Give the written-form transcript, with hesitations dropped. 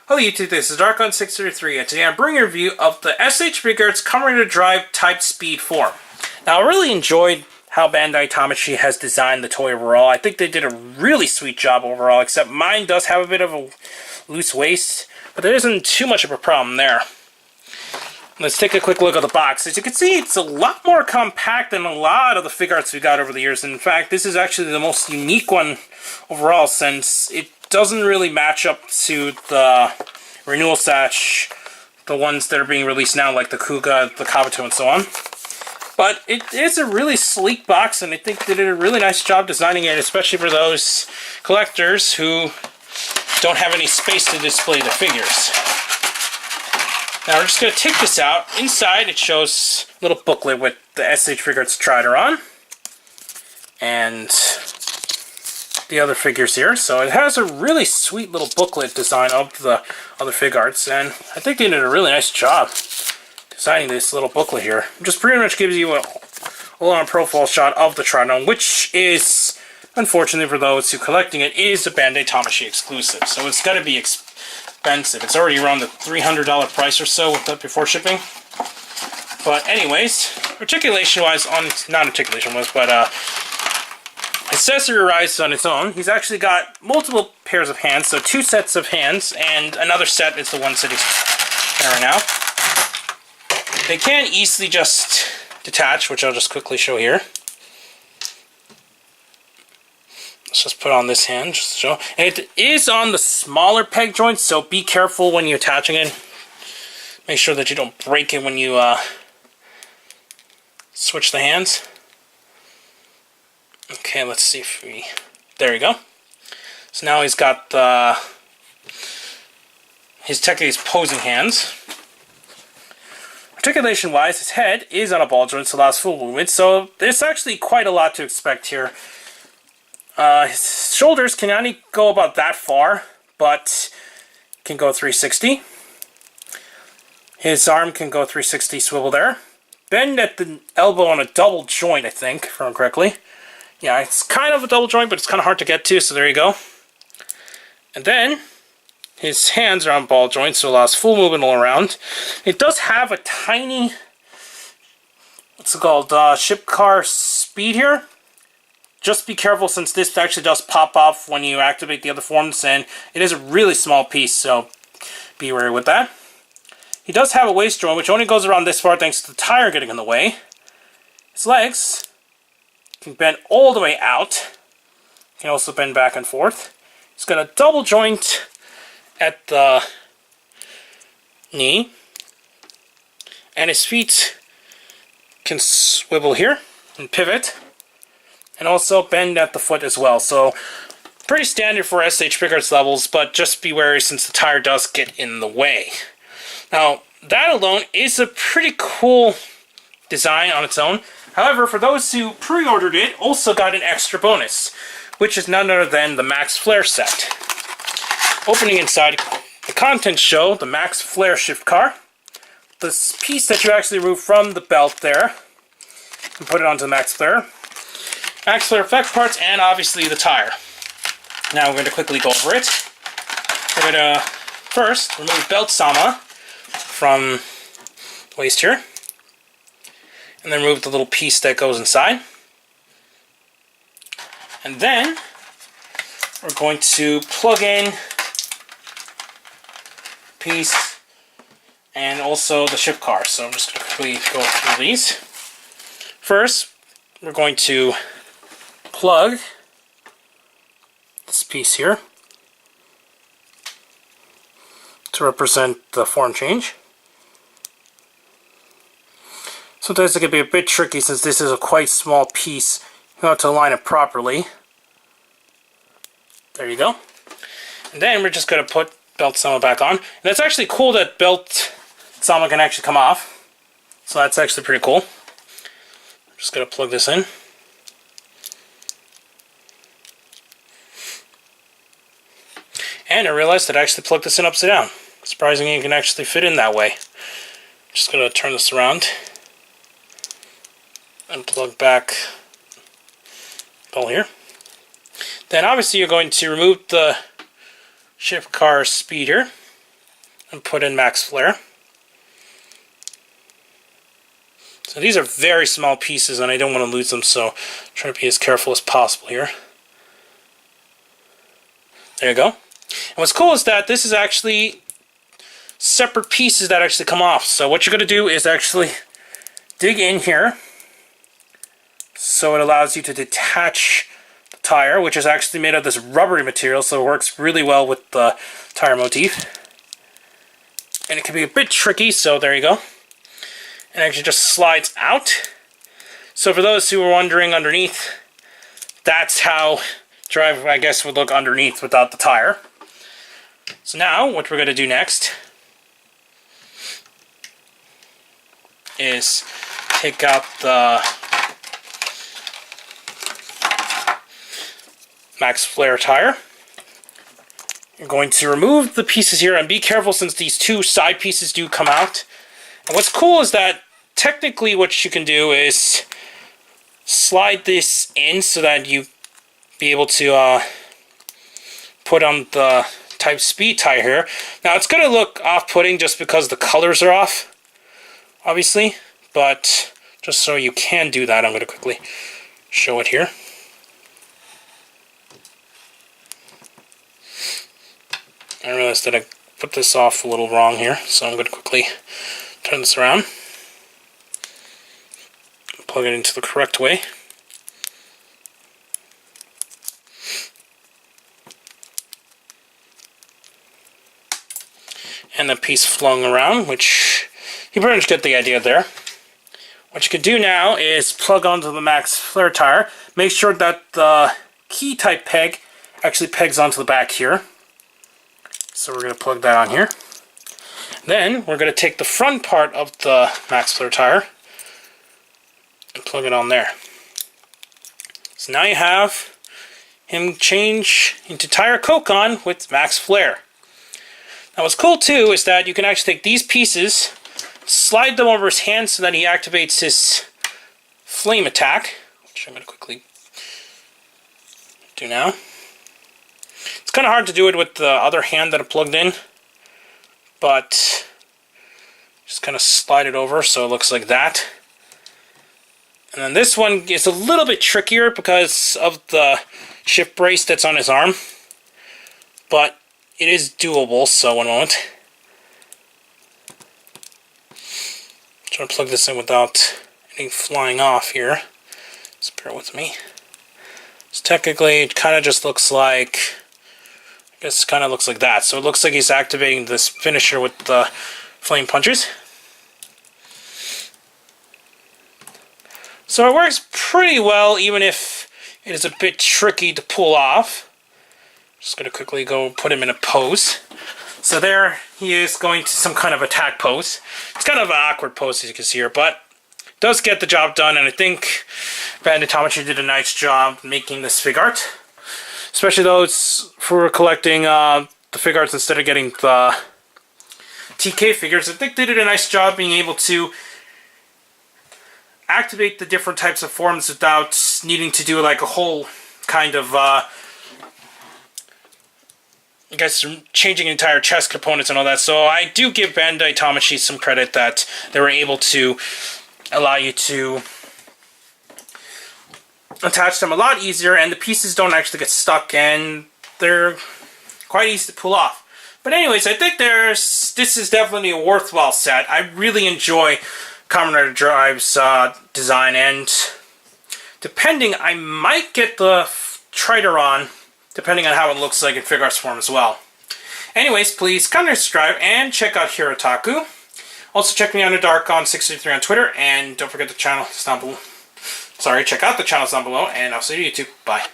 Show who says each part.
Speaker 1: Hello YouTube, this is Darkon633 and today I'm bringing a review of the SHFiguarts Kamen Rider Drive Type Speed form. Now I really enjoyed how Bandai Tamashii has designed the toy overall. I think they did a really sweet job overall, except mine does have a bit of a loose waist, but there isn't too much of a problem there. Let's take a quick look at the box. As you can see, it's a lot more compact than a lot of the Figuarts we got over the years. In fact, this is actually the most unique one overall, since it doesn't really match up to the renewal satch, the ones that are being released now, like the Kuga, the Kabuto, and so on. But it is a really sleek box, and I think they did a really nice job designing it, especially for those collectors who don't have any space to display their figures. Now we're just going to take this out. Inside it shows a little booklet with the S.H.Figuarts Trider on, and the other figures here. So it has a really sweet little booklet design of the other Figuarts, and I think they did a really nice job designing this little booklet here. It just pretty much gives you a full-on profile shot of the Triton, which is, unfortunately for those who are collecting it, is a Bandai Tamashii exclusive. So it's going to be expensive. It's already around the $300 price or so with that before shipping. But anyways, articulation-wise, not articulation-wise, but accessorized on its own. He's actually got multiple pairs of hands, so 2 sets of hands, and another set is the one that he's wearing now. They can easily just detach, which I'll just quickly show here. Let's just put on this hand just to show. And it is on the smaller peg joints, so be careful when you're attaching it. Make sure that you don't break it when you switch the hands. Okay, let's see if we... There you go. So now he's got technically his posing hands. Articulation-wise, his head is on a ball joint, so allows full movement. So there's actually quite a lot to expect here. His shoulders can only go about that far, but can go 360. His arm can go 360 swivel there. Bend at the elbow on a double joint, I think, if I remember correctly. Yeah, it's kind of a double joint, but it's kind of hard to get to, so there you go. And then, his hands are on ball joints, so it allows full movement all around. It does have a tiny, what's it called, ship car speed here. Just be careful, since this actually does pop off when you activate the other forms, and it is a really small piece, so be wary with that. He does have a waist joint, which only goes around this far thanks to the tire getting in the way. His legs can bend all the way out. Can also bend back and forth. He's got a double joint at the knee, and his feet can swivel here and pivot, and also bend at the foot as well. So pretty standard for S.H.Figuarts levels, but just be wary since the tire does get in the way. Now that alone is a pretty cool design on its own. However, for those who pre-ordered it, also got an extra bonus, which is none other than the Max Flare set. Opening inside, the contents show the Max Flare shift car, this piece that you actually remove from the belt there, and put it onto the Max Flare effect parts, and obviously the tire. Now we're going to quickly go over it. We're going to first remove belt sama from the waist here, and then remove the little piece that goes inside. And then we're going to plug in piece and also the ship car. So I'm just going to quickly go through these. First, we're going to plug this piece here to represent the form change. Sometimes it can be a bit tricky since this is a quite small piece. You have to align it properly. There you go. And then we're just going to put belt sama back on. And it's actually cool that belt sama can actually come off. So that's actually pretty cool. I'm just going to plug this in. And I realized that I actually plugged this in upside down. Surprisingly, it can actually fit in that way. Just going to turn this around and plug back ball here. Then obviously you're going to remove the shift car speeder. and put in max flare. So these are very small pieces and I don't want to lose them, so I'm trying to be as careful as possible here. There you go. And what's cool is that this is actually separate pieces that actually come off. So what you're going to do is actually dig in here, so it allows you to detach the tire, which is actually made of this rubbery material, so it works really well with the tire motif. And it can be a bit tricky, so there you go. And actually just slides out. So for those who are wondering underneath, that's how Drive, I guess, would look underneath without the tire. So now what we're going to do next is take out the max flare tire. You're going to remove the pieces here, and be careful since these two side pieces do come out. And what's cool is that technically what you can do is slide this in so that you be able to put on the type speed tire here. Now it's going to look off-putting just because the colors are off, obviously, but just so you can do that, I'm going to quickly show it here. I realized that I put this off a little wrong here, so I'm going to quickly turn this around, plug it into the correct way. And the piece flung around, which you pretty much get the idea there. What you can do now is plug onto the max flare tire. Make sure that the key type peg actually pegs onto the back here. So we're going to plug that on here. Then we're going to take the front part of the max flare tire and plug it on there. So now you have him change into tire coke on with max flare. Now what's cool too is that you can actually take these pieces, slide them over his hand so that he activates his flame attack, which I'm going to quickly do now. It's kind of hard to do it with the other hand that I plugged in, but just kind of slide it over so it looks like that. And then this one is a little bit trickier because of the shift brace that's on his arm, but it is doable, so one moment. I'm trying to plug this in without anything flying off here. Just bear with me. So technically it kind of just looks like, I guess it kind of looks like that. So it looks like he's activating this finisher with the flame punches. So it works pretty well, even if it is a bit tricky to pull off. Just going to quickly go put him in a pose. So there he is, going to some kind of attack pose. It's kind of an awkward pose as you can see here, but it does get the job done, and I think Bandai Tamashii did a nice job making this Figuart. Especially those who are collecting the Figuarts instead of getting the TK figures. I think they did a nice job being able to activate the different types of forms without needing to do like a whole kind of I guess changing entire chest components and all that. So I do give Bandai Tamashii some credit that they were able to allow you to attach them a lot easier, and the pieces don't actually get stuck, and they're quite easy to pull off. But anyways, I think this is definitely a worthwhile set. I really enjoy Kamen Rider Drive's design, and depending, I might get the Trideron, depending on how it looks like in Figuarts form as well. Anyways, please comment, subscribe, and check out Hirotaku. Also check me out in the dark on 633 on Twitter, and don't forget the channel down below. Sorry, check out the channels down below, and I'll see you on YouTube. Bye.